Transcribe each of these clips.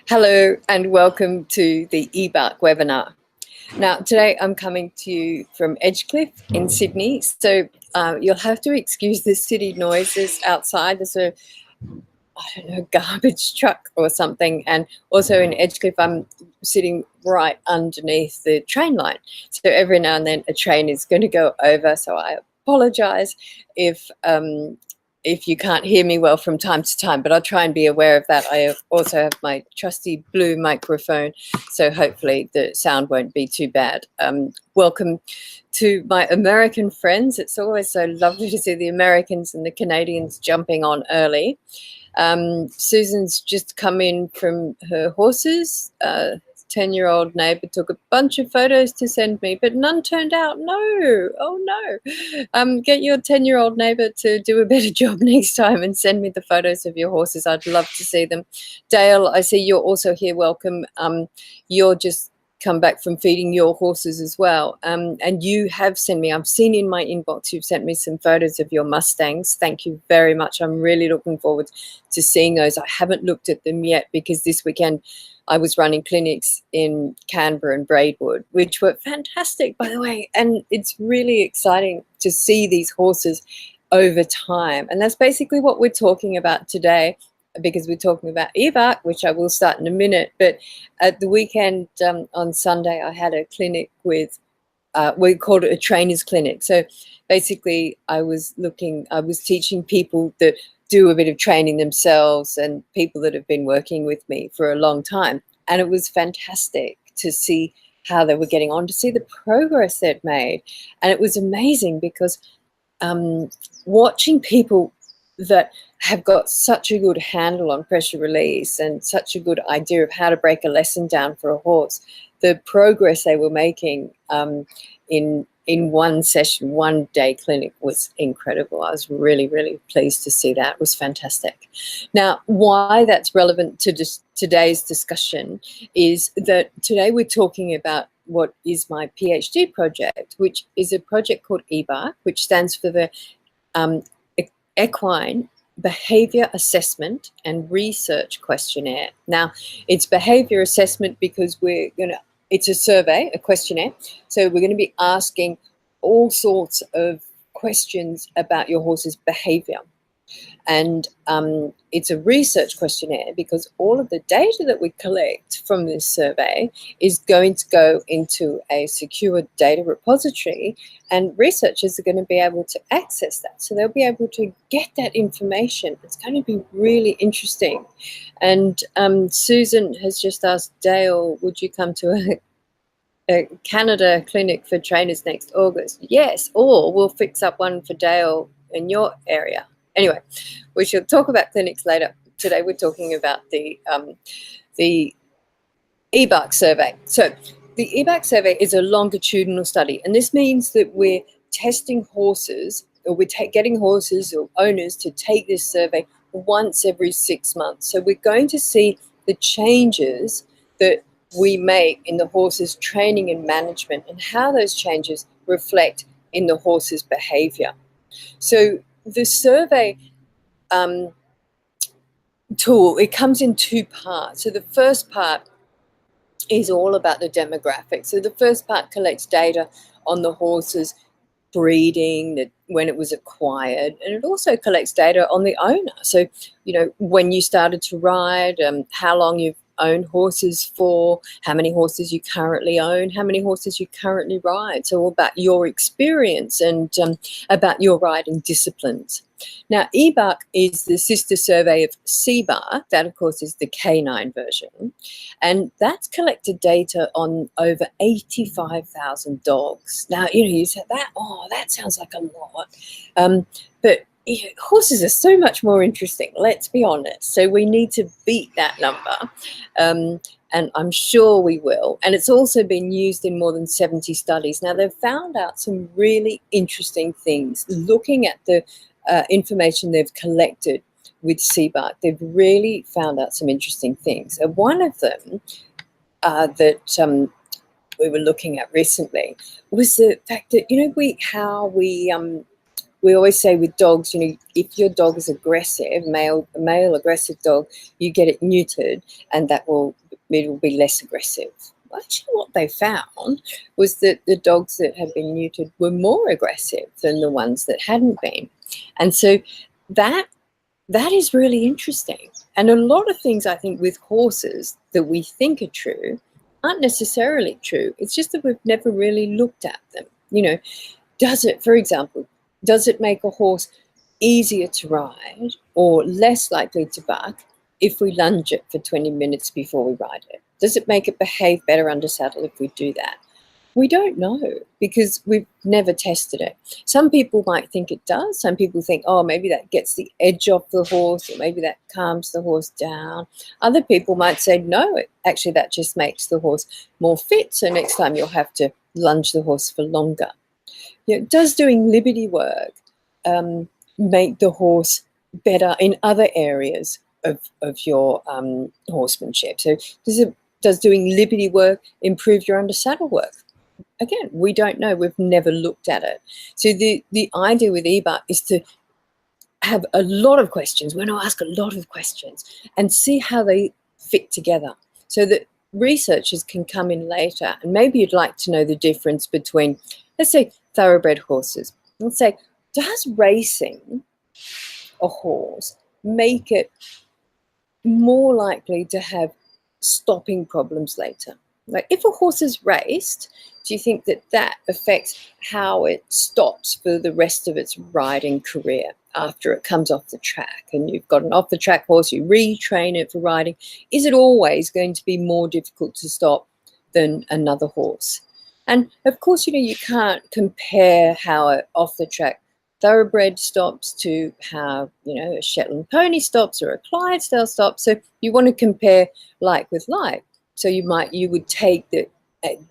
Hello and welcome to the E-BARQ webinar. Now, today I'm coming to you from Edgecliff in Sydney, so you'll have to excuse the city noises outside. There's a, I don't know, garbage truck or something, and also in Edgecliff I'm sitting right underneath the train line. So every now and then a train is going to go over, so I apologise if you can't hear me well from time to time, but I'll try and be aware of that. I also have my trusty blue microphone, so hopefully the sound won't be too bad. Welcome to my American friends. It's always so lovely to see the Americans and the Canadians jumping on early. Susan's just come in from her horses. 10-year-old neighbour took a bunch of photos to send me, but none turned out. No, oh no. Get your 10-year-old neighbour to do a better job next time and send me the photos of your horses. I'd love to see them. Dale, I see you're also here. Welcome. You're just come back from feeding your horses as well. And you have sent me, I've seen in my inbox, you've sent me some photos of your Mustangs. Thank you very much. I'm really looking forward to seeing those. I haven't looked at them yet because this weekend I was running clinics in Canberra and Braidwood, which were fantastic, by the way. And it's really exciting to see these horses over time. And that's basically what we're talking about today, because we're talking about E-BARQ, which I will start in a minute. But at the weekend on Sunday, I had a clinic with, we called it a trainer's clinic. So basically I was teaching people that do a bit of training themselves and people that have been working with me for a long time. And it was fantastic to see how they were getting on, to see the progress they'd made. And it was amazing because watching people that have got such a good handle on pressure release and such a good idea of how to break a lesson down for a horse, the progress they were making in one session, one day clinic was incredible. I was really, really pleased to see that. It was fantastic. Now, why that's relevant to today's discussion is that today we're talking about what is my PhD project, which is a project called E-BARQ, which stands for the Equine Behaviour Assessment and Research Questionnaire. Now, it's behaviour assessment because it's a survey, a questionnaire. So we're going to be asking all sorts of questions about your horse's behaviour. And it's a research questionnaire because all of the data that we collect from this survey is going to go into a secure data repository, and researchers are going to be able to access that. So they'll be able to get that information. It's going to be really interesting. And Susan has just asked Dale, would you come to a Canada clinic for trainers next August? Yes, or we'll fix up one for Dale in your area. Anyway, we shall talk about clinics later. Today we're talking about the E-BARQ survey. So the E-BARQ survey is a longitudinal study, and this means that we're testing horses, or we're getting horses or owners to take this survey once every 6 months. So we're going to see the changes that we make in the horse's training and management and how those changes reflect in the horse's behaviour. So the survey tool, it comes in two parts. So the first part is all about the demographics. So the first part collects data on the horse's breeding, when it was acquired, and it also collects data on the owner. So, when you started to ride, how long you've owned horses for, how many horses you currently own, how many horses you currently ride. So all about your experience and about your riding disciplines. Now, E-BARQ is the sister survey of C-BARQ. That, of course, is the canine version. And that's collected data on over 85,000 dogs. Now, you said that, that sounds like a lot. But horses are so much more interesting, let's be honest. So we need to beat that number. And I'm sure we will. And it's also been used in more than 70 studies. Now, they've found out some really interesting things. Looking at the information they've collected with C-BARQ, they've really found out some interesting things. One of them that we were looking at recently was the fact that, how we we always say with dogs, if your dog is aggressive, a male aggressive dog, you get it neutered, and it will be less aggressive. Actually, what they found was that the dogs that had been neutered were more aggressive than the ones that hadn't been. And so that is really interesting. And a lot of things, I think, with horses that we think are true aren't necessarily true. It's just that we've never really looked at them. For example, does it make a horse easier to ride or less likely to bark if we lunge it for 20 minutes before we ride it? Does it make it behave better under saddle if we do that? We don't know, because we've never tested it. Some people might think it does. Some people think, oh, maybe that gets the edge off the horse, or maybe that calms the horse down. Other people might say, no, actually that just makes the horse more fit, so next time you'll have to lunge the horse for longer. Does doing liberty work make the horse better in other areas of your horsemanship? So does doing liberty work improve your under saddle work? Again, we don't know. We've never looked at it. So the idea with E-BARQ is to have a lot of questions. We're going to ask a lot of questions and see how they fit together, so that researchers can come in later, and maybe you'd like to know the difference between, let's say, thoroughbred horses. Let's say, does racing a horse make it more likely to have stopping problems later? Like, if a horse is raced, do you think that affects how it stops for the rest of its riding career after it comes off the track? And you've got an off-the-track horse, you retrain it for riding. Is it always going to be more difficult to stop than another horse? And of course, you can't compare how an off-the-track thoroughbred stops to how, a Shetland pony stops or a Clydesdale stops. So you want to compare like with like. So you would take the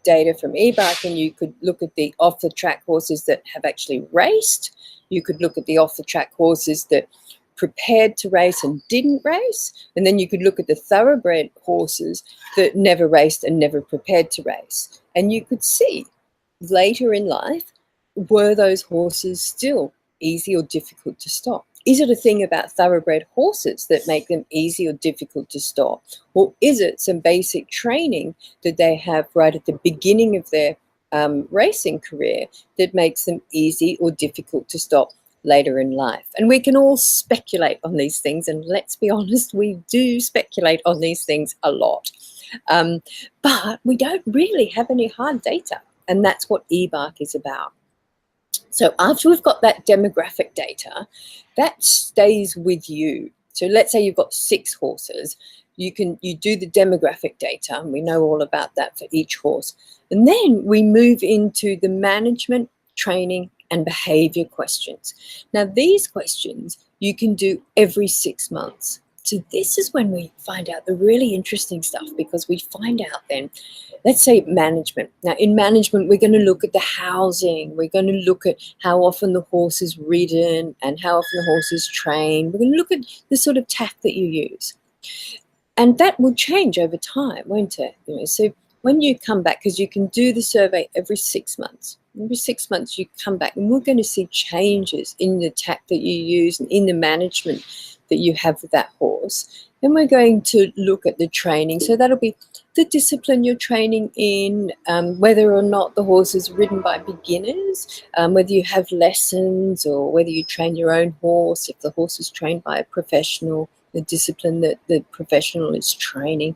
data from E-BARQ, and you could look at the off-the-track horses that have actually raced. You could look at the off-the-track horses that prepared to race and didn't race. And then you could look at the thoroughbred horses that never raced and never prepared to race. And you could see later in life, were those horses still easy or difficult to stop? Is it a thing about thoroughbred horses that make them easy or difficult to stop? Or is it some basic training that they have right at the beginning of their racing career that makes them easy or difficult to stop later in life? And we can all speculate on these things. And let's be honest, we do speculate on these things a lot. But we don't really have any hard data. And that's what E-BARQ is about. So after we've got that demographic data, that stays with you. So let's say you've got 6 horses. You do the demographic data, and we know all about that for each horse. And then we move into the management, training, and behaviour questions. Now, these questions you can do every 6 months. So this is when we find out the really interesting stuff, because we find out then, let's say management. Now, in management, we're going to look at the housing. We're going to look at how often the horse is ridden and how often the horse is trained. We're going to look at the sort of tack that you use. And that will change over time, won't it? So when you come back, because you can do the survey every 6 months. Every 6 months you come back, and we're going to see changes in the tack that you use and in the management that you have with that horse. Then we're going to look at the training. So that'll be the discipline you're training in, whether or not the horse is ridden by beginners, whether you have lessons, or whether you train your own horse, if the horse is trained by a professional, the discipline that the professional is training.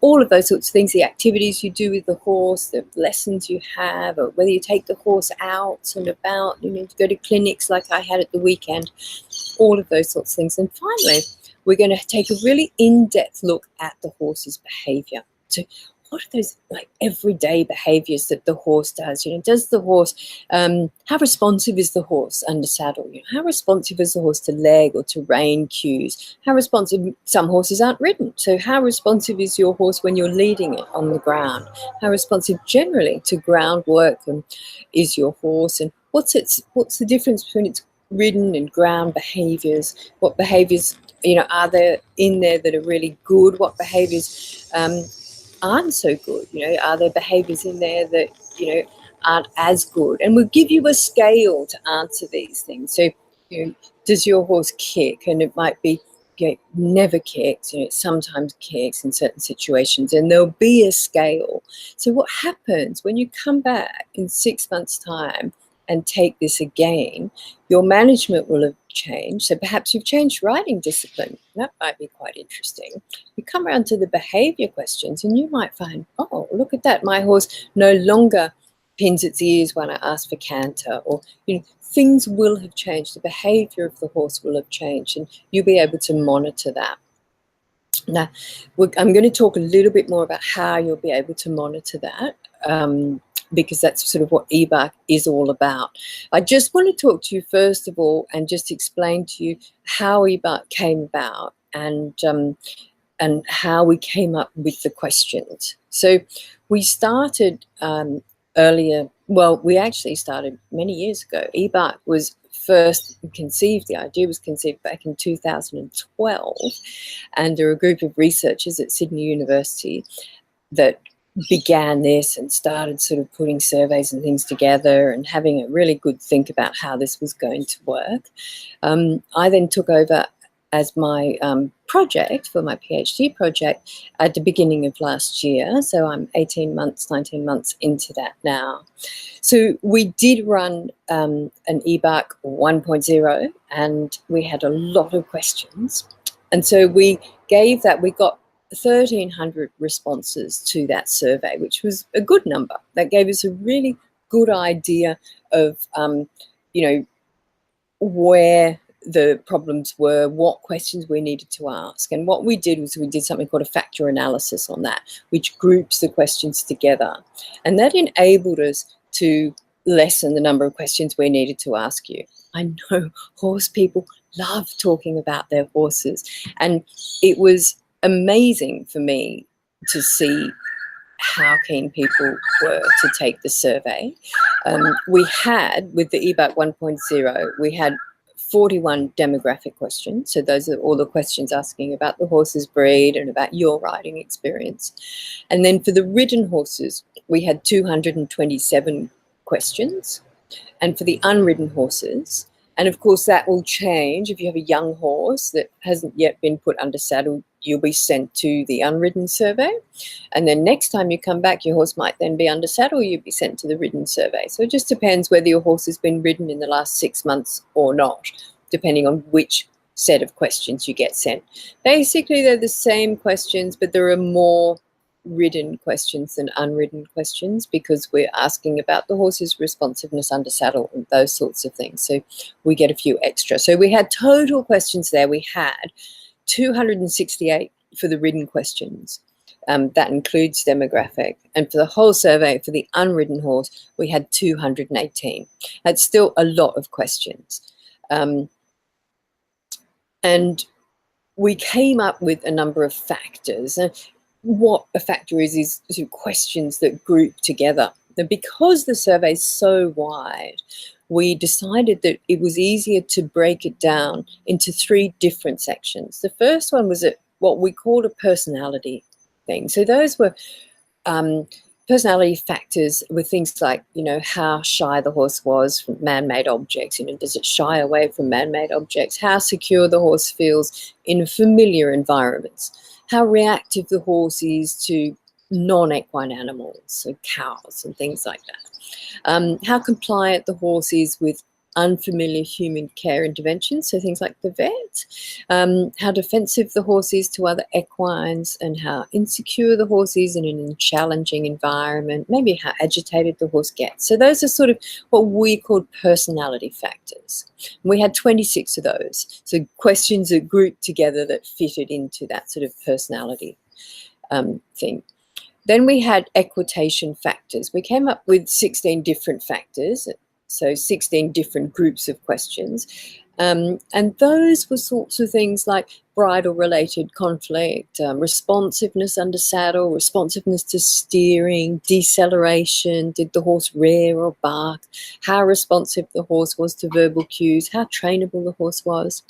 All of those sorts of things, the activities you do with the horse, the lessons you have, or whether you take the horse out and about, to go to clinics like I had at the weekend, all of those sorts of things. And finally, we're going to take a really in-depth look at the horse's behaviour. So what are those everyday behaviours that the horse does? Does the horse, how responsive is the horse under saddle? How responsive is the horse to leg or to rein cues? How responsive, some horses aren't ridden. So how responsive is your horse when you're leading it on the ground? How responsive generally to ground work is your horse? And what's the difference between its ridden and ground behaviours? What behaviours, are there in there that are really good? What behaviours, aren't so good? Are there behaviours in there that, aren't as good. And we'll give you a scale to answer these things. So, does your horse kick? And it might be, never kicks, it sometimes kicks in certain situations, and there'll be a scale. So what happens when you come back in 6 months' time and take this again, your management will have changed. So perhaps you've changed riding discipline. That might be quite interesting. You come around to the behaviour questions and you might find, oh, look at that, my horse no longer pins its ears when I ask for canter, or things will have changed. The behaviour of the horse will have changed, and you'll be able to monitor that. Now, I'm going to talk a little bit more about how you'll be able to monitor that, because that's sort of what E-BARQ is all about. I just want to talk to you first of all and just explain to you how E-BARQ came about and how we came up with the questions. So we started earlier. Well, we actually started many years ago. E-BARQ was first conceived, the idea was conceived back in 2012 under a group of researchers at Sydney University that began this and started sort of putting surveys and things together and having a really good think about how this was going to work. I then took over as my project for my PhD project at the beginning of last year. So I'm 18 months, 19 months into that now. So we did run an E-BARQ 1.0 and we had a lot of questions. And so we got 1,300 responses to that survey, which was a good number. That gave us a really good idea of, where the problems were, what questions we needed to ask. And what we did was we did something called a factor analysis on that, which groups the questions together. And that enabled us to lessen the number of questions we needed to ask you. I know horse people love talking about their horses, and it was amazing for me to see how keen people were to take the survey. We had, with the E-BARQ 1.0, we had 41 demographic questions. So those are all the questions asking about the horse's breed and about your riding experience. And then for the ridden horses, we had 227 questions. And for the unridden horses, and of course that will change. If you have a young horse that hasn't yet been put under saddle, you'll be sent to the unridden survey. And then next time you come back, your horse might then be under saddle, you'll be sent to the ridden survey. So it just depends whether your horse has been ridden in the last 6 months or not, depending on which set of questions you get sent. Basically, they're the same questions, but there are more ridden questions than unridden questions because we're asking about the horse's responsiveness under saddle and those sorts of things. So we get a few extra. So we had total questions there. We had 268 for the ridden questions. That includes demographic. And for the whole survey, for the unridden horse, we had 218. That's still a lot of questions. And we came up with a number of factors. What a factor is sort of questions that group together. And because the survey is so wide, we decided that it was easier to break it down into 3 different sections. The first one was what we called a personality thing. So those were personality factors with things like, how shy the horse was from man-made objects. Does it shy away from man-made objects? How secure the horse feels in familiar environments? How reactive the horse is to non-equine animals, so cows and things like that. How compliant the horse is with unfamiliar human care interventions, so things like the vet. How defensive the horse is to other equines, and how insecure the horse is in a challenging environment, maybe how agitated the horse gets. So those are sort of what we called personality factors. We had 26 of those, so questions that grouped together that fitted into that sort of personality thing. Then we had equitation factors. We came up with 16 different factors, so 16 different groups of questions. And those were sorts of things like bridle-related conflict, responsiveness under saddle, responsiveness to steering, deceleration, did the horse rear or bark, how responsive the horse was to verbal cues, how trainable the horse was.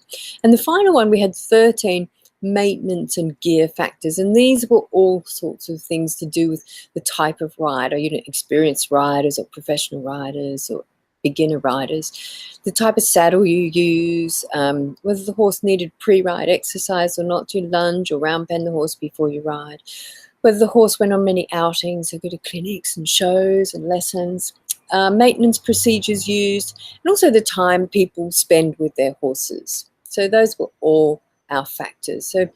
And the final one, we had 13 maintenance and gear factors. And these were all sorts of things to do with the type of rider, experienced riders or professional riders or beginner riders, the type of saddle you use, whether the horse needed pre-ride exercise or not, to lunge or round bend the horse before you ride, whether the horse went on many outings, so go to clinics and shows and lessons, maintenance procedures used, and also the time people spend with their horses. So those were all our factors. So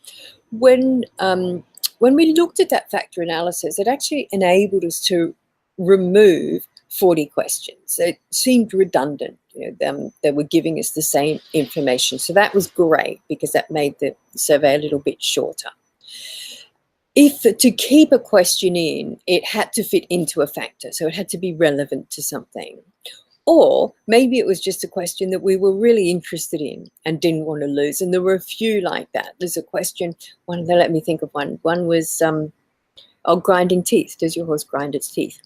when we looked at that factor analysis, it actually enabled us to remove 40 questions. So it seemed redundant. They were giving us the same information. So that was great because that made the survey a little bit shorter. If to keep a question in, it had to fit into a factor. So it had to be relevant to something. Or maybe it was just a question that we were really interested in and didn't want to lose. And there were a few like that. There's a question, let me think of one. One was, grinding teeth. Does your horse grind its teeth?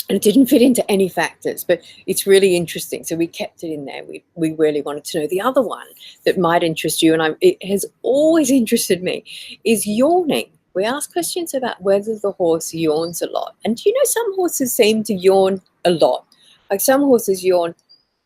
And it didn't fit into any factors, but it's really interesting. So we kept it in there. We really wanted to know. The other one that might interest you, and it has always interested me, is yawning. We ask questions about whether the horse yawns a lot. And do you know some horses seem to yawn a lot? Like some horses yawn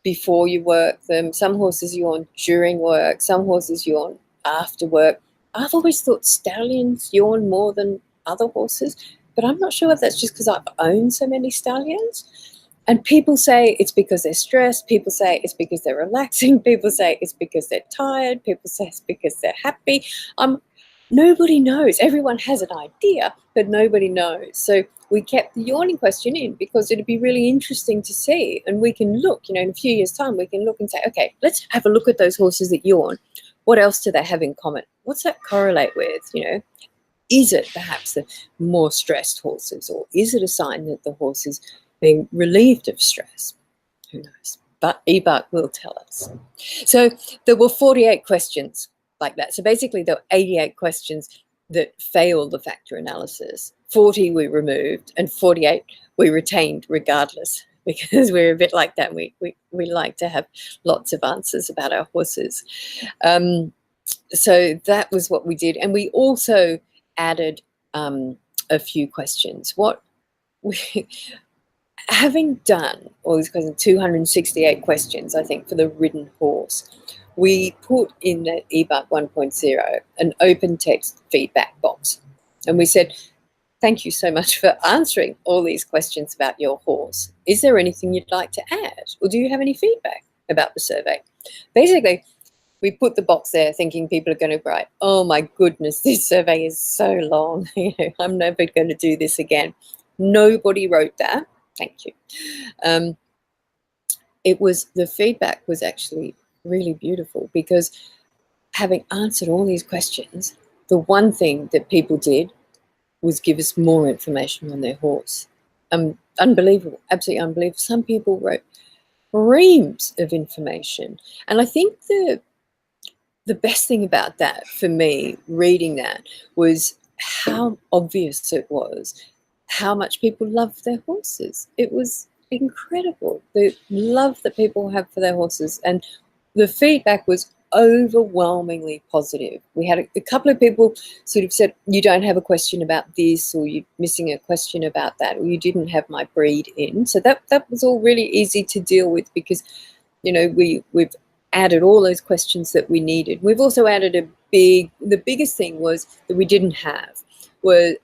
before you work them. Some horses yawn during work. Some horses yawn after work. I've always thought stallions yawn more than other horses, but I'm not sure if that's just because I own so many stallions. And people say it's because they're stressed. People say it's because they're relaxing. People say it's because they're tired. People say it's because they're happy. Nobody knows. Everyone has an idea, but nobody knows. So we kept the yawning question in because it'd be really interesting to see. And we can look, in a few years' time, we can look and say, okay, let's have a look at those horses that yawn. What else do they have in common? What's that correlate with, Is it perhaps the more stressed horses, or is it a sign that the horse is being relieved of stress? Who knows? But E-BARQ will tell us. So there were 48 questions like that. So basically there were 88 questions that failed the factor analysis. 40 we removed and 48 we retained regardless, because we're a bit like that. We like to have lots of answers about our horses. So that was what we did. And we also added a few questions. Having done all these questions, 268 questions, I think, for the ridden horse, we put in the E-BARQ 1.0 an open text feedback box. And we said, thank you so much for answering all these questions about your horse. Is there anything you'd like to add? Or do you have any feedback about the survey? Basically, we put the box there thinking people are going to write, oh my goodness, this survey is so long. I'm never going to do this again. Nobody wrote that. Thank you. The feedback was actually really beautiful, because having answered all these questions, the one thing that people did was give us more information on their horse. Unbelievable, absolutely unbelievable. Some people wrote reams of information. And I think the best thing about that for me, reading that, was how obvious it was how much people love their horses. It was incredible, the love that people have for their horses. And the feedback was overwhelmingly positive. We had a couple of people sort of said, you don't have a question about this, or you're missing a question about that, or you didn't have my breed in. So that was all really easy to deal with, because we've added all those questions that we needed. We've also added the biggest thing was that we didn't have were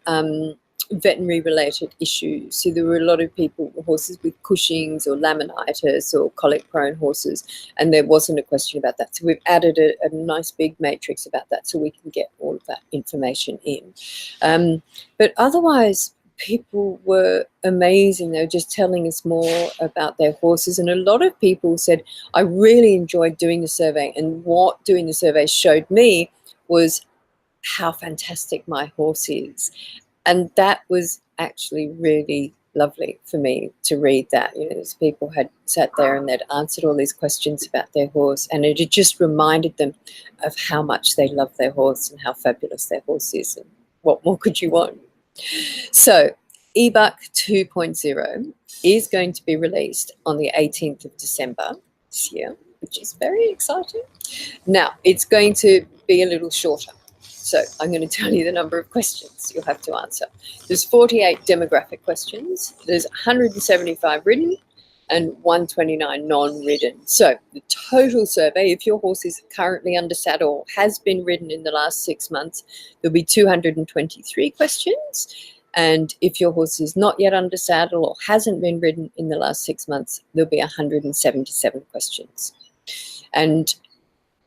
veterinary related issues. So there were a lot of people, horses with Cushing's or laminitis or colic prone horses, and there wasn't a question about that. So we've added a nice big matrix about that so we can get all of that information in. But otherwise, people were amazing. They were just telling us more about their horses. And a lot of people said, I really enjoyed doing the survey. And what doing the survey showed me was how fantastic my horse is. And that was actually really lovely for me to read that. These people had sat there and they'd answered all these questions about their horse, and it had just reminded them of how much they love their horse and how fabulous their horse is, and what more could you want? So E-BARQ 2.0 is going to be released on the 18th of December this year, which is very exciting. Now, it's going to be a little shorter. So I'm going to tell you the number of questions you'll have to answer. There's 48 demographic questions. There's 175 written and 129 non-ridden. So the total survey, if your horse is currently under saddle or has been ridden in the last 6 months, there'll be 223 questions. And if your horse is not yet under saddle or hasn't been ridden in the last 6 months, there'll be 177 questions. And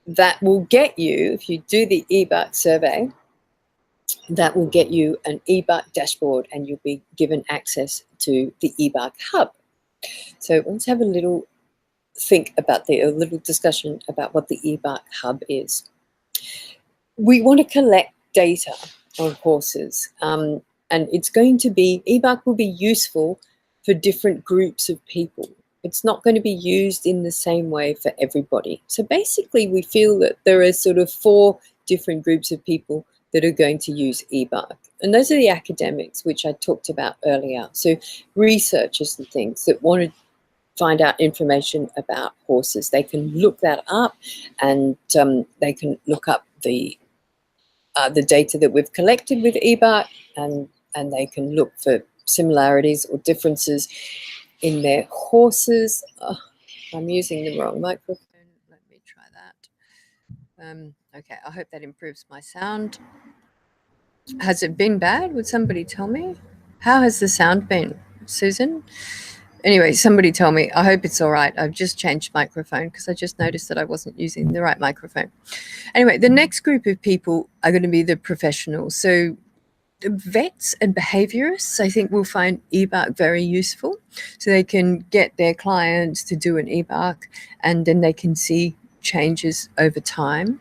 that will get you, if you do the E-BARQ survey, that will get you an E-BARQ dashboard, and you'll be given access to the E-BARQ hub. So let's have a little think about a little discussion about what the E-BARQ hub is. We want to collect data on horses, and it's going to be, E-BARQ will be useful for different groups of people. It's not going to be used in the same way for everybody. So basically, we feel that there are sort of 4 different groups of people that are going to use E-BARQ. And those are the academics, which I talked about earlier. So researchers and things that want to find out information about horses. They can look that up, and they can look up the data that we've collected with E-BARQ, and they can look for similarities or differences in their horses. Oh, I'm using the wrong microphone. Let me try that. Okay, I hope that improves my sound. Has it been bad? Would somebody tell me? How has the sound been, Susan? Anyway, somebody tell me. I hope it's all right. I've just changed microphone because I just noticed that I wasn't using the right microphone. Anyway, the next group of people are going to be the professionals. So vets and behaviourists, I think, will find E-BARQ very useful. So they can get their clients to do an E-BARQ, and then they can see changes over time.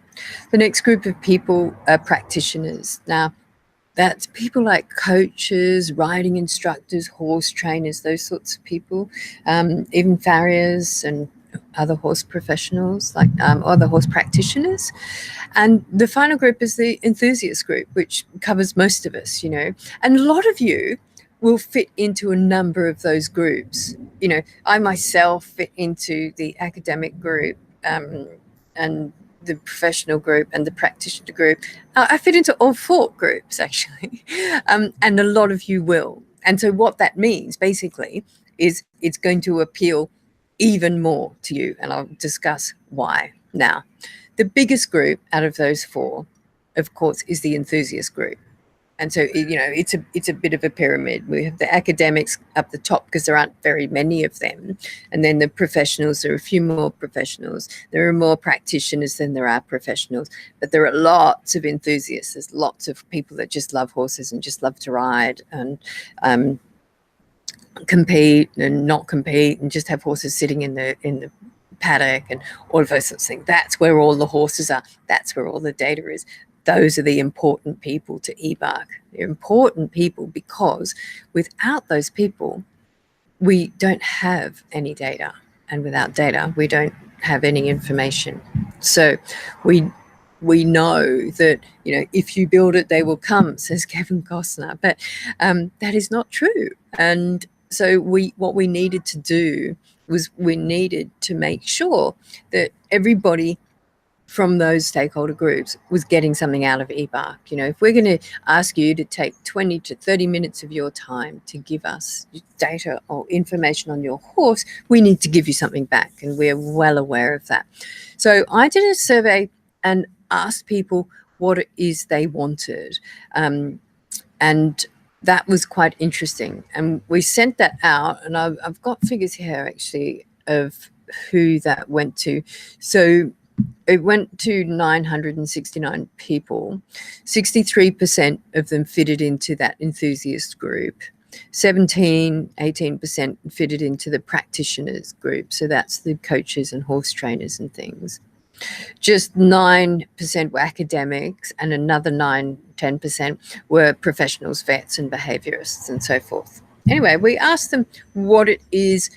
The next group of people are practitioners. Now, that's people like coaches, riding instructors, horse trainers, those sorts of people, even farriers and other horse professionals, like other horse practitioners. And the final group is the enthusiast group, which covers most of us, you know. And a lot of you will fit into a number of those groups. You know, I myself fit into the academic group, and the professional group and the practitioner group. I fit into all 4 groups, actually, and a lot of you will. And so what that means, basically, is it's going to appeal even more to you, and I'll discuss why now. The biggest group out of those 4, of course, is the enthusiast group. And so, you know, it's a bit of a pyramid. We have the academics up the top because there aren't very many of them. And then the professionals, there are a few more professionals. There are more practitioners than there are professionals. But there are lots of enthusiasts. There's lots of people that just love horses and just love to ride and compete and not compete and just have horses sitting in the paddock and all of those sorts of things. That's where all the horses are. That's where all the data is. Those are the important people to E-BARQ. They're important people because without those people, we don't have any data. And without data, we don't have any information. So we know that, you know, if you build it, they will come, says Kevin Costner. But that is not true. And so what we needed to do was we needed to make sure that everybody from those stakeholder groups was getting something out of E-BARQ. You know, if we're going to ask you to take 20 to 30 minutes of your time to give us data or information on your horse, we need to give you something back, and we're well aware of that. So I did a survey and asked people what it is they wanted, and that was quite interesting. And we sent that out, and I've got figures here actually of who that went to. So it went to 969 people. 63% of them fitted into that enthusiast group. 18% fitted into the practitioners group. So that's the coaches and horse trainers and things. Just 9% were academics, and another 10% were professionals, vets and behaviourists and so forth. Anyway, we asked them what it is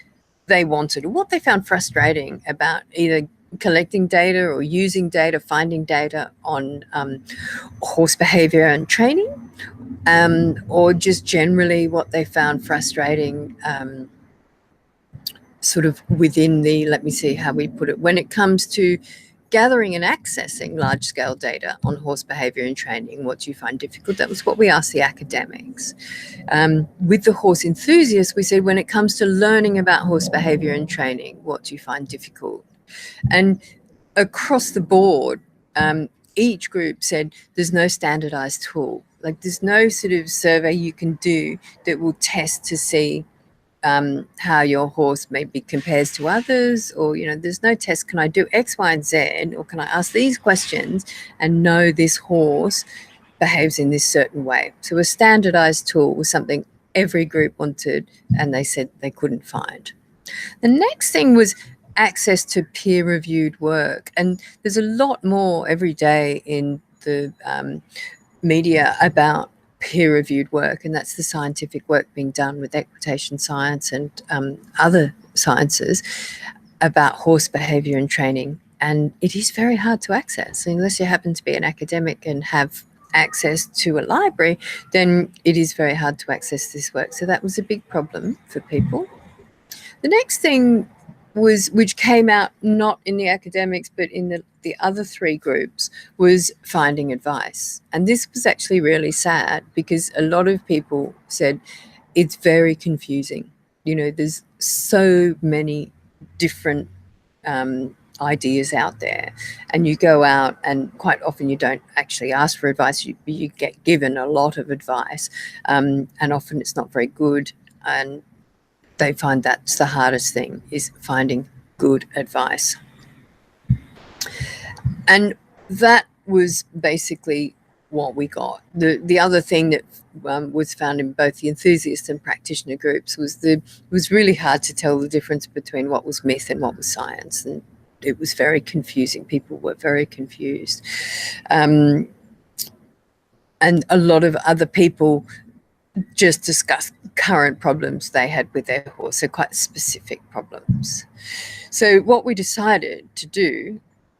they wanted, or what they found frustrating about either collecting data or using data, finding data on horse behaviour and training, or just generally what they found frustrating sort of within the, let me see how we put it, when it comes to gathering and accessing large-scale data on horse behaviour and training, what do you find difficult? That was what we asked the academics. With the horse enthusiasts, we said, when it comes to learning about horse behaviour and training, what do you find difficult? And across the board, each group said there's no standardized tool. Like, there's no sort of survey you can do that will test to see how your horse maybe compares to others, or, you know, there's no test. Can I do X, Y, and Z, or can I ask these questions and know this horse behaves in this certain way? So a standardized tool was something every group wanted, and they said they couldn't find. The next thing was access to peer-reviewed work, and there's a lot more every day in the media about peer-reviewed work, and that's the scientific work being done with equitation science and other sciences about horse behaviour and training. And it is very hard to access. Unless you happen to be an academic and have access to a library, then it is very hard to access this work. So that was a big problem for people. The next thing was, which came out not in the academics but in the other three groups, was finding advice. And this was actually really sad, because a lot of people said it's very confusing. You know, there's so many different ideas out there, and you go out and quite often you don't actually ask for advice, you get given a lot of advice, and often it's not very good, and they find that's the hardest thing, is finding good advice. And that was basically what we got. The other thing that was found in both the enthusiast and practitioner groups was it was really hard to tell the difference between what was myth and what was science, and it was very confusing. People were very confused. And a lot of other people just discussed current problems they had with their horse, so quite specific problems. So what we decided to do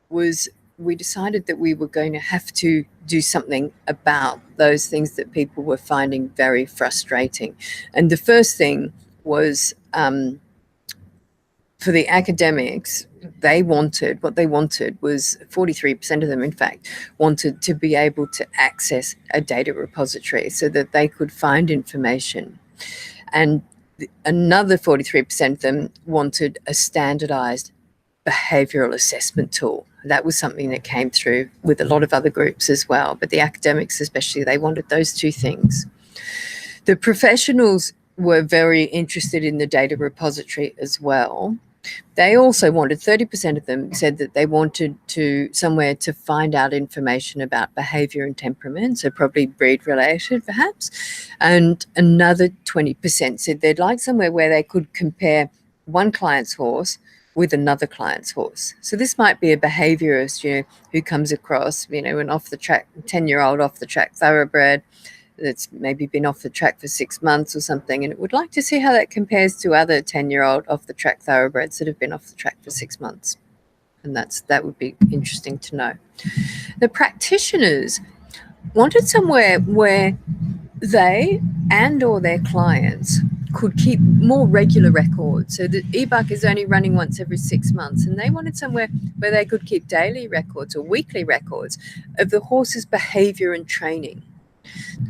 was, we decided that we were going to have to do something about those things that people were finding very frustrating. And the first thing was, for the academics, what they wanted was 43% of them, in fact, wanted to be able to access a data repository so that they could find information. And another 43% of them wanted a standardized behavioral assessment tool. That was something that came through with a lot of other groups as well, but the academics especially, they wanted those two things. The professionals were very interested in the data repository as well. They also wanted, 30% of them said that they wanted somewhere to find out information about behaviour and temperament, so probably breed related perhaps. And another 20% said they'd like somewhere where they could compare one client's horse with another client's horse. So this might be a behaviourist, you know, who comes across, you know, an off-the-track, 10-year-old off-the-track thoroughbred that's maybe been off the track for 6 months or something, and it would like to see how that compares to other 10-year-old off-the-track thoroughbreds that have been off the track for 6 months. And that would be interesting to know. The practitioners wanted somewhere where they and or their clients could keep more regular records. So the E-BARQ is only running once every 6 months, and they wanted somewhere where they could keep daily records or weekly records of the horse's behaviour and training.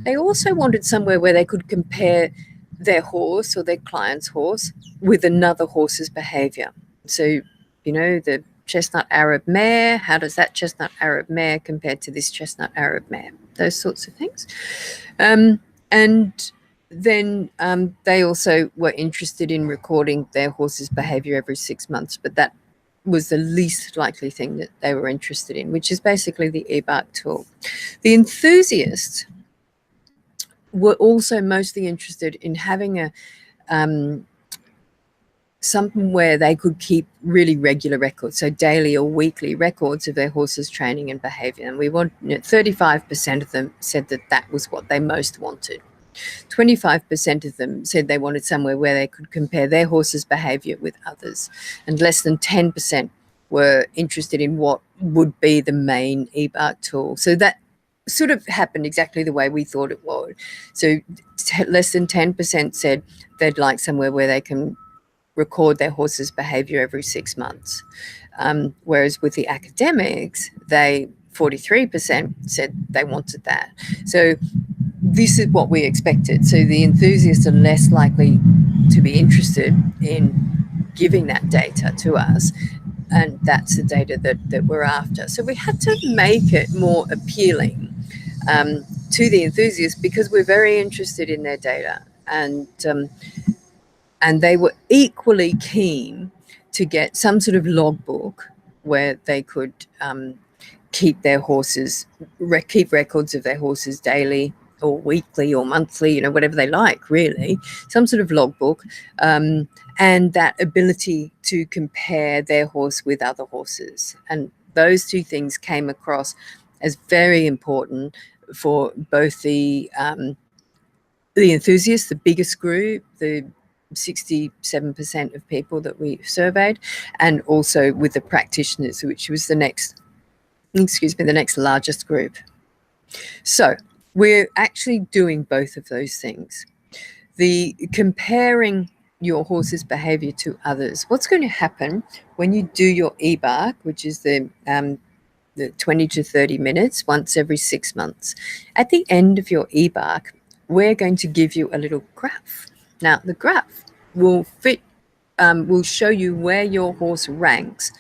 They also wanted somewhere where they could compare their horse or their client's horse with another horse's behaviour. So, you know, the chestnut Arab mare, how does that chestnut Arab mare compare to this chestnut Arab mare? Those sorts of things. And then they also were interested in recording their horse's behaviour every 6 months, but that was the least likely thing that they were interested in, which is basically the E-BARQ tool. The enthusiasts were also mostly interested in having a something where they could keep really regular records, so daily or weekly records of their horse's training and behaviour. And we want, 35% of them said that was what they most wanted. 25% of them said they wanted somewhere where they could compare their horse's behaviour with others, and less than 10% were interested in what would be the main E-BARQ tool. So that sort of happened exactly the way we thought it would. So less than 10% said they'd like somewhere where they can record their horse's behaviour every 6 months. Whereas with the academics, 43% said they wanted that. So this is what we expected. So the enthusiasts are less likely to be interested in giving that data to us, and that's the data that we're after. So we had to make it more appealing to the enthusiasts, because we're very interested in their data, and they were equally keen to get some sort of logbook where they could keep their horses, keep records of their horses daily or weekly or monthly, whatever they like, really, some sort of logbook, and that ability to compare their horse with other horses. And those two things came across as very important for both the enthusiasts, the biggest group, the 67% of people that we surveyed, and also with the practitioners, which was the next largest group. So we're actually doing both of those things. The comparing your horse's behavior to others. What's going to happen when you do your E-BARQ, which is the 20 to 30 minutes once every 6 months? At the end of your E-BARQ, we're going to give you a little graph. Now, the graph will show you where your horse ranks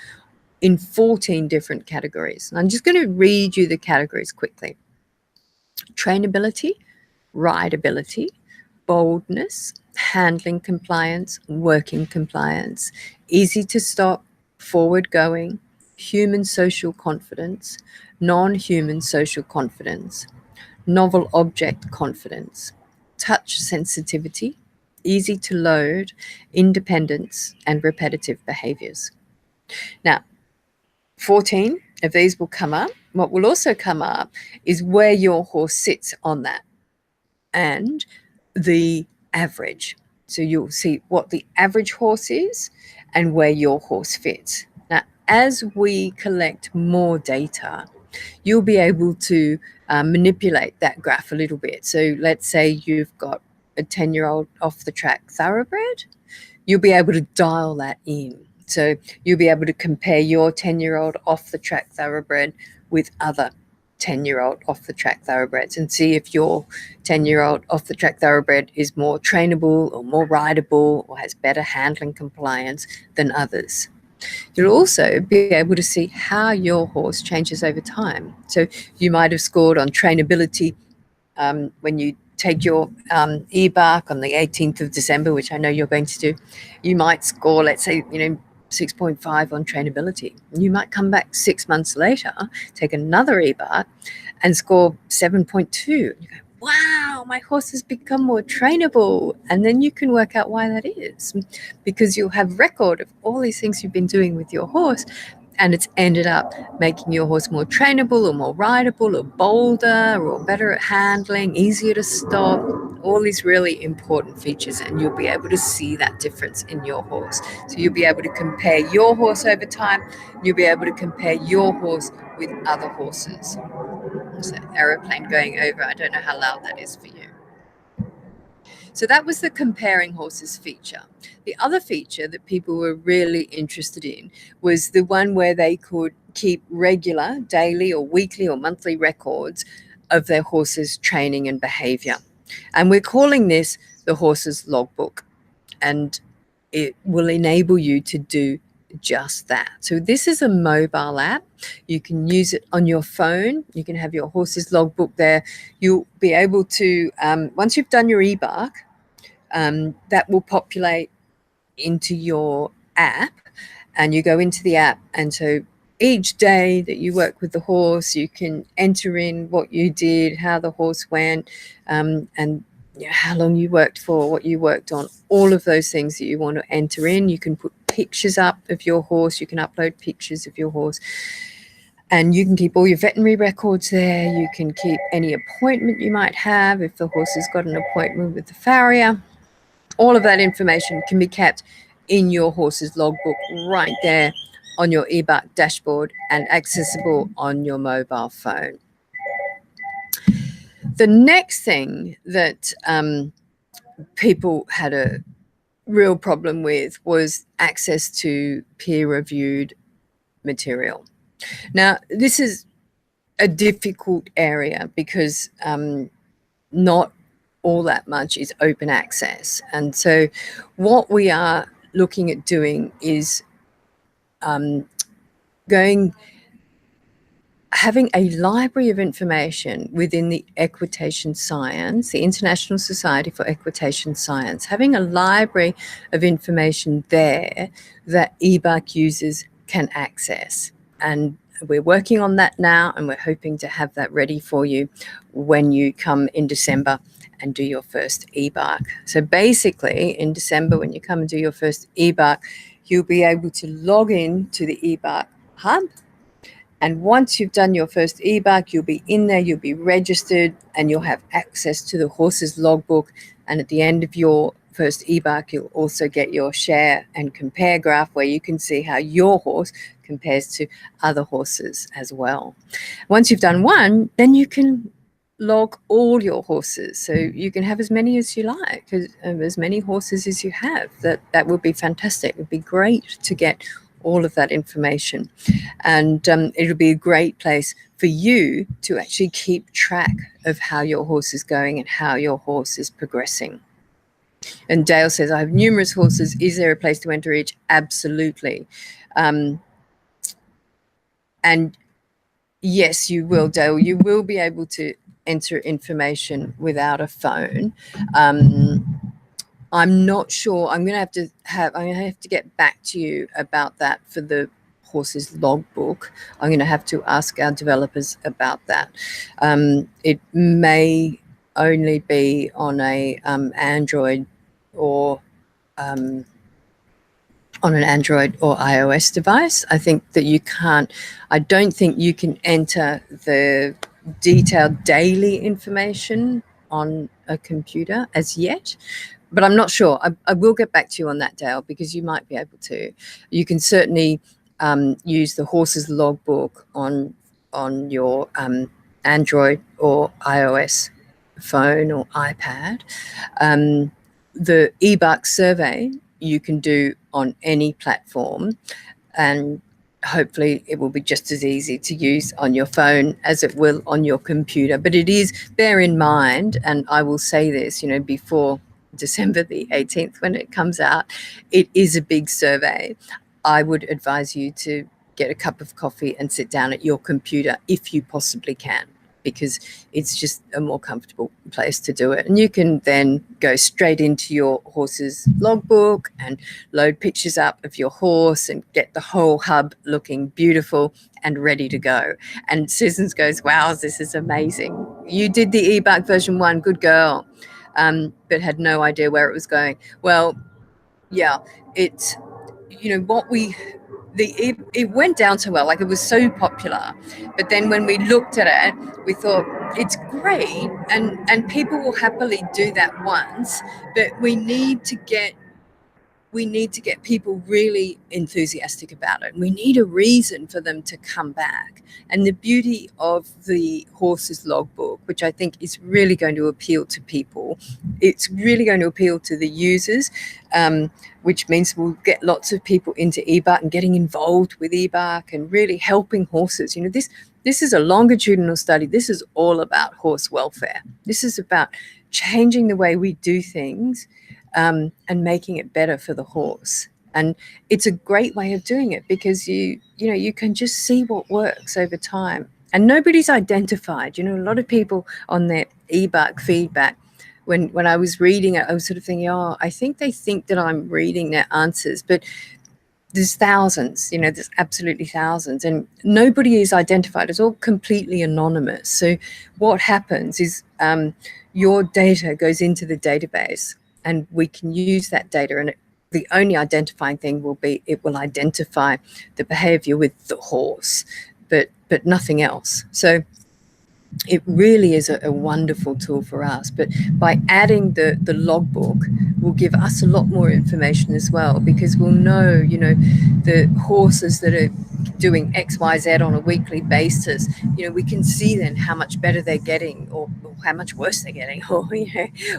in 14 different categories. And I'm just going to read you the categories quickly. Trainability, rideability, boldness, handling compliance, working compliance, easy to stop, forward going, human social confidence, non-human social confidence, novel object confidence, touch sensitivity, easy to load, independence, and repetitive behaviors. Now, 14 of these will come up. What will also come up is where your horse sits on that, and the average. So you'll see what the average horse is and where your horse fits. Now, as we collect more data, you'll be able to manipulate that graph a little bit. So let's say you've got a 10-year-old off-the-track thoroughbred, you'll be able to dial that in. So you'll be able to compare your 10-year-old off-the-track thoroughbred with other 10-year-old off-the-track thoroughbreds and see if your 10-year-old off-the-track thoroughbred is more trainable or more rideable or has better handling compliance than others. You'll also be able to see how your horse changes over time. So you might have scored on trainability when you take your E-BARQ on the 18th of December, which I know you're going to do. You might score, let's say, 6.5 on trainability. You might come back 6 months later, take another E-BARQ and score 7.2. You go, wow, my horse has become more trainable. And then you can work out why that is, because you'll have record of all these things you've been doing with your horse, and it's ended up making your horse more trainable or more rideable or bolder or better at handling, easier to stop, all these really important features, and you'll be able to see that difference in your horse. So you'll be able to compare your horse over time. You'll be able to compare your horse with other horses. There's an aeroplane going over. I don't know how loud that is for you. So that was the comparing horses feature. The other feature that people were really interested in was the one where they could keep regular daily or weekly or monthly records of their horse's training and behavior. And we're calling this the horse's logbook, and it will enable you to do just that. So this is a mobile app. You can use it on your phone. You can have your horse's logbook there. You'll be able to, once you've done your E-BARQ, that will populate into your app, and you go into the app, and so each day that you work with the horse, you can enter in what you did, how the horse went, and how long you worked for, what you worked on, all of those things that you want to enter in. You can put pictures up of your horse. You can upload pictures of your horse. And you can keep all your veterinary records there. You can keep any appointment you might have if the horse has got an appointment with the farrier. All of that information can be kept in your horse's logbook right there on your E-BARQ dashboard and accessible on your mobile phone. The next thing that people had a real problem with was access to peer-reviewed material. Now, this is a difficult area because not all that much is open access. And so what we are looking at doing is having a library of information within the Equitation Science, the International Society for Equitation Science, having a library of information there that E-BARQ users can access. And we're working on that now, and we're hoping to have that ready for you when you come in December and do your first E-BARQ. So basically, in December, when you come and do your first E-BARQ, you'll be able to log in to the E-BARQ hub. And once you've done your first E-BARQ, you'll be in there, you'll be registered, and you'll have access to the horse's logbook. And at the end of your first E-BARQ, you'll also get your share and compare graph where you can see how your horse compares to other horses as well. Once you've done one, then you can log all your horses. So you can have as many as you like, as many horses as you have. That would be fantastic. It would be great to get all of that information. And it'll be a great place for you to actually keep track of how your horse is going and how your horse is progressing. And Dale says, I have numerous horses. Is there a place to enter each? Absolutely. And yes, you will, Dale. You will be able to enter information without a phone. I'm not sure. I'm going to have to get back to you about that for the horse's logbook. I'm going to have to ask our developers about that. It may only be on a Android or on an Android or iOS device. I think that you can't. I don't think you can enter the detailed daily information on a computer as yet. But I'm not sure. I will get back to you on that, Dale, because you might be able to. You can certainly use the horse's logbook on your Android or iOS phone or iPad. The E-BARQ survey you can do on any platform, and hopefully it will be just as easy to use on your phone as it will on your computer. But it is, bear in mind, and I will say this, before December the 18th when it comes out, it is a big survey. I would advise you to get a cup of coffee and sit down at your computer if you possibly can, because it's just a more comfortable place to do it. And you can then go straight into your horse's logbook and load pictures up of your horse and get the whole hub looking beautiful and ready to go. And Susan goes, wow, this is amazing. You did the E-BARQ version 1, good girl. But had no idea where it was going. Well, yeah, it went down so well, like it was so popular. But then when we looked at it, we thought it's great, and people will happily do that once, but we need to get people really enthusiastic about it. We need a reason for them to come back. And the beauty of the horse's logbook, which I think is really going to appeal to people, it's really going to appeal to the users, which means we'll get lots of people into E-BARQ and getting involved with E-BARQ and really helping horses. This is a longitudinal study. This is all about horse welfare. This is about changing the way we do things, and making it better for the horse. And it's a great way of doing it because you can just see what works over time. And nobody's identified. A lot of people on their E-BARQ feedback, when I was reading it, I was sort of thinking, I think they think that I'm reading their answers, but there's thousands, there's absolutely thousands, and nobody is identified. It's all completely anonymous. So what happens is your data goes into the database, and we can use that data, and the only identifying thing will be it will identify the behavior with the horse, but nothing else. So it really is a wonderful tool for us. But by adding the logbook will give us a lot more information as well, because we'll know, the horses that are doing X, Y, Z on a weekly basis, we can see then how much better they're getting, or how much worse they're getting, or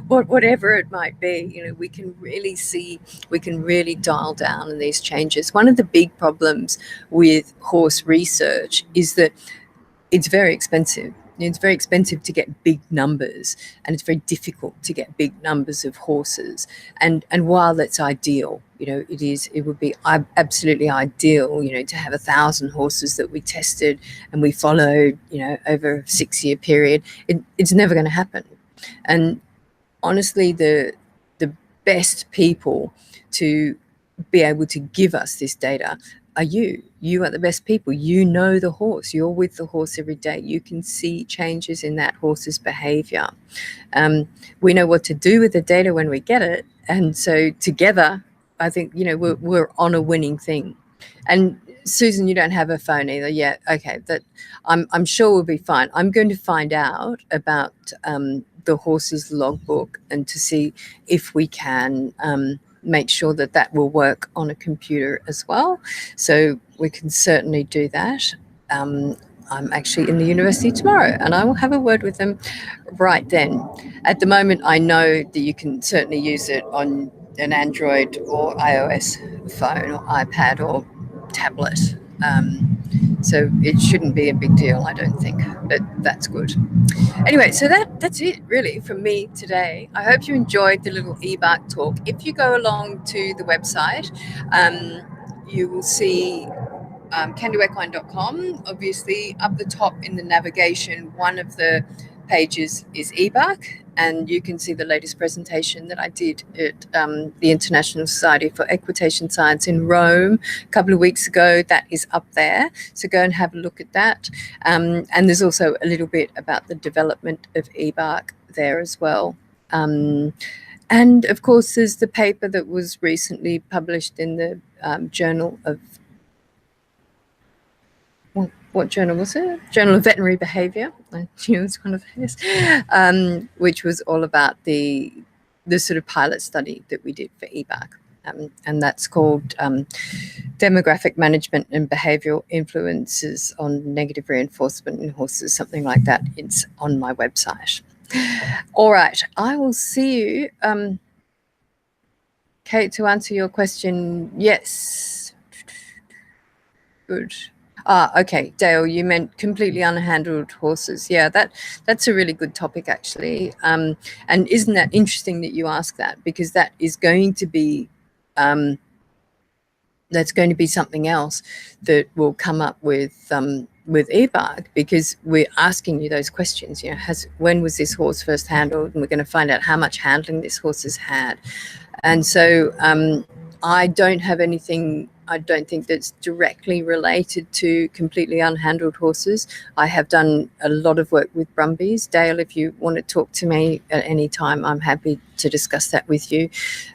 whatever it might be. We can really see, we can really dial down on these changes. One of the big problems with horse research is that it's very expensive. It's very expensive to get big numbers, and it's very difficult to get big numbers of horses. And while that's ideal, it would be absolutely ideal, to have 1,000 horses that we tested and we followed, over a 6-year period. It's never going to happen. And honestly, the best people to be able to give us this data are you. You are the best people. You know the horse. You're with the horse every day. You can see changes in that horse's behavior. We know what to do with the data when we get it. And so together, I think, we're on a winning thing. And Susan, you don't have a phone either. Yeah, okay. That I'm sure we'll be fine. I'm going to find out about the horse's logbook, and to see if we can make sure that will work on a computer as well. So we can certainly do that. I'm actually in the university tomorrow, and I will have a word with them right then. At the moment, I know that you can certainly use it on an Android or iOS phone or iPad or tablet. So it shouldn't be a big deal, I don't think, but that's good. Anyway, so that's it really from me today. I hope you enjoyed the little E-BARQ talk. If you go along to the website, you will see candoequine.com. Obviously, up the top in the navigation, one of the pages is E-BARQ, and you can see the latest presentation that I did at the International Society for Equitation Science in Rome a couple of weeks ago. That is up there, so go and have a look at that. And there's also a little bit about the development of E-BARQ there as well. And of course, there's the paper that was recently published in the Journal of, what journal was it? Journal of Veterinary Behaviour. I knew it was one of those, which was all about the sort of pilot study that we did for E-BARQ. And that's called Demographic Management and Behavioural Influences on Negative Reinforcement in Horses, something like that. It's on my website. All right, I will see you. Kate, to answer your question, yes. Good. Okay, Dale, you meant completely unhandled horses. Yeah, that's a really good topic, actually. And isn't that interesting that you ask that? Because that is going to be that's going to be something else that will come up with E-BARQ, because we're asking you those questions. When was this horse first handled? And we're going to find out how much handling this horse has had. And so I don't have anything, I don't think, that's directly related to completely unhandled horses. I have done a lot of work with Brumbies. Dale, if you want to talk to me at any time, I'm happy to discuss that with you.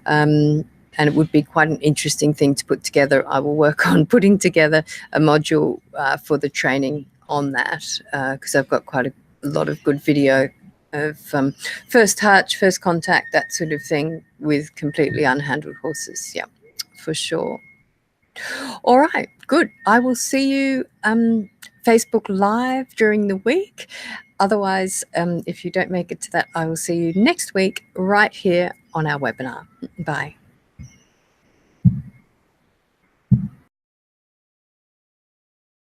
And it would be quite an interesting thing to put together. I will work on putting together a module for the training on that, because I've got quite a lot of good video of first touch, first contact, that sort of thing with completely unhandled horses. Yeah, for sure. All right, good. I will see you Facebook Live during the week. Otherwise, if you don't make it to that, I will see you next week right here on our webinar. Bye.